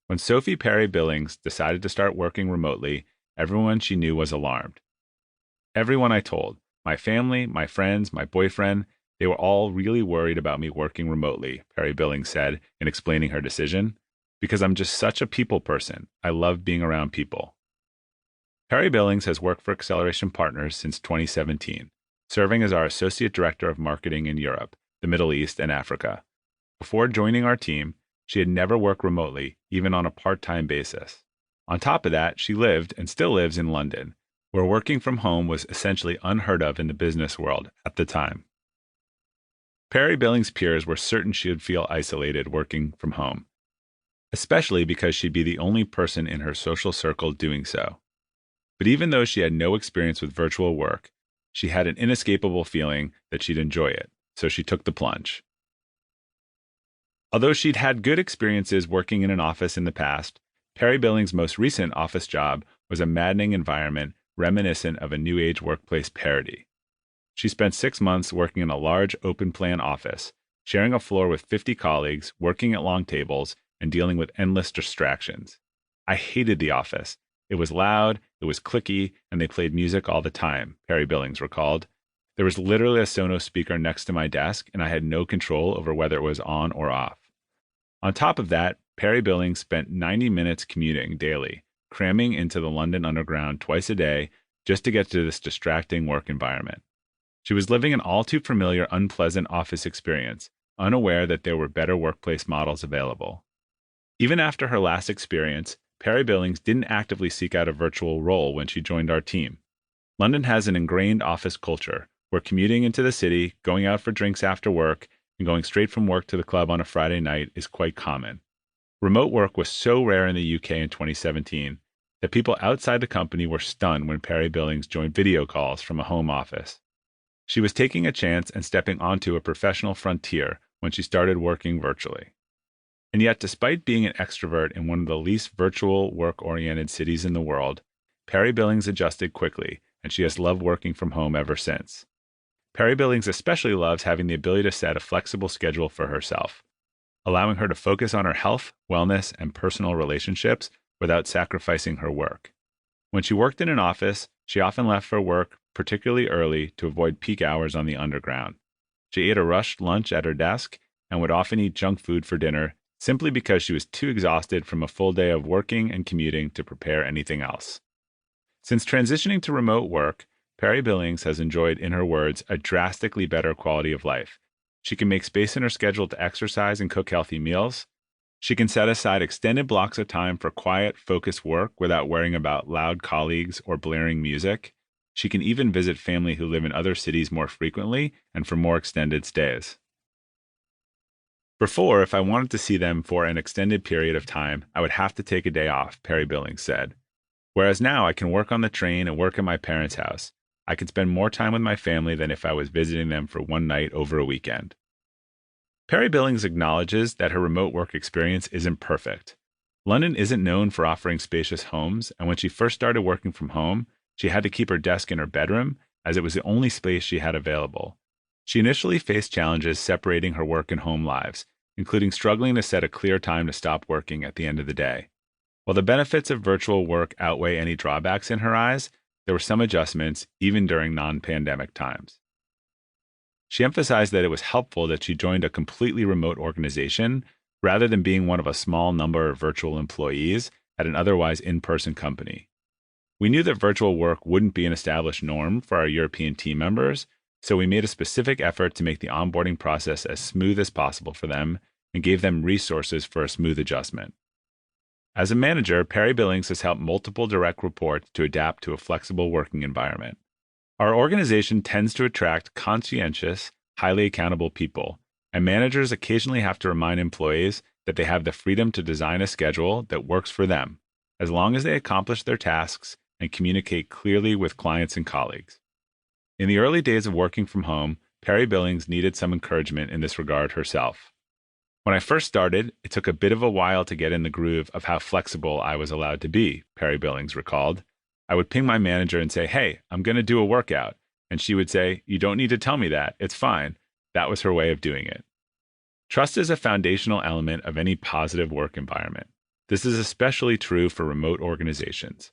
When Sophie Perry Billings decided to start working remotely, everyone she knew was alarmed. Everyone I told, my family, my friends, my boyfriend, they were all really worried about me working remotely, Perry Billings said in explaining her decision, because I'm just such a people person. I love being around people. Perry Billings has worked for Acceleration Partners since 2017, serving as our Associate Director of Marketing in Europe, the Middle East, and Africa. Before joining our team, she had never worked remotely, even on a part-time basis. On top of that, she lived and still lives in London, where working from home was essentially unheard of in the business world at the time. Perry Billings' peers were certain she would feel isolated working from home, especially because she'd be the only person in her social circle doing so. But even though she had no experience with virtual work, she had an inescapable feeling that she'd enjoy it, so she took the plunge. Although she'd had good experiences working in an office in the past, Perry Billings' most recent office job was a maddening environment reminiscent of a New Age workplace parody. She spent 6 months working in a large open-plan office, sharing a floor with 50 colleagues, working at long tables, and dealing with endless distractions. I hated the office. It was loud, it was cliquey, and they played music all the time, Perry Billings recalled. There was literally a Sonos speaker next to my desk, and I had no control over whether it was on or off. On top of that, Perry Billings spent 90 minutes commuting daily, cramming into the London Underground twice a day just to get to this distracting work environment. She was living an all-too-familiar, unpleasant office experience, unaware that there were better workplace models available. Even after her last experience, Perry Billings didn't actively seek out a virtual role when she joined our team. London has an ingrained office culture, where commuting into the city, going out for drinks after work, and going straight from work to the club on a Friday night is quite common. Remote work was so rare in the UK in 2017 that people outside the company were stunned when Perry Billings joined video calls from a home office. She was taking a chance and stepping onto a professional frontier when she started working virtually. And yet, despite being an extrovert in one of the least virtual work-oriented cities in the world, Perry Billings adjusted quickly, and she has loved working from home ever since. Perry Billings especially loves having the ability to set a flexible schedule for herself, allowing her to focus on her health, wellness, and personal relationships without sacrificing her work. When she worked in an office, she often left for work particularly early to avoid peak hours on the Underground. She ate a rushed lunch at her desk and would often eat junk food for dinner simply because she was too exhausted from a full day of working and commuting to prepare anything else. Since transitioning to remote work, Perry Billings has enjoyed, in her words, a drastically better quality of life. She can make space in her schedule to exercise and cook healthy meals. She can set aside extended blocks of time for quiet, focused work without worrying about loud colleagues or blaring music. She can even visit family who live in other cities more frequently and for more extended stays. Before, if I wanted to see them for an extended period of time, I would have to take a day off, Perry Billings said. Whereas now I can work on the train and work at my parents' house. I can spend more time with my family than if I was visiting them for one night over a weekend. Perry Billings acknowledges that her remote work experience isn't perfect. London isn't known for offering spacious homes, and when she first started working from home, she had to keep her desk in her bedroom, as it was the only space she had available. She initially faced challenges separating her work and home lives, including struggling to set a clear time to stop working at the end of the day. While the benefits of virtual work outweigh any drawbacks in her eyes, there were some adjustments even during non-pandemic times. She emphasized that it was helpful that she joined a completely remote organization rather than being one of a small number of virtual employees at an otherwise in-person company. We knew that virtual work wouldn't be an established norm for our European team members, so we made a specific effort to make the onboarding process as smooth as possible for them and gave them resources for a smooth adjustment. As a manager, Perry Billings has helped multiple direct reports to adapt to a flexible working environment. Our organization tends to attract conscientious, highly accountable people, and managers occasionally have to remind employees that they have the freedom to design a schedule that works for them, as long as they accomplish their tasks and communicate clearly with clients and colleagues. In the early days of working from home, Perry Billings needed some encouragement in this regard herself. When I first started, it took a bit of a while to get in the groove of how flexible I was allowed to be, Perry Billings recalled. I would ping my manager and say, "Hey, I'm going to do a workout." And she would say, "You don't need to tell me that. It's fine." That was her way of doing it. Trust is a foundational element of any positive work environment. This is especially true for remote organizations.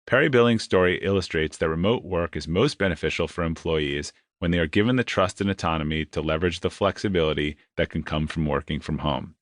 Perry Billings' story illustrates that remote work is most beneficial for employees when they are given the trust and autonomy to leverage the flexibility that can come from working from home.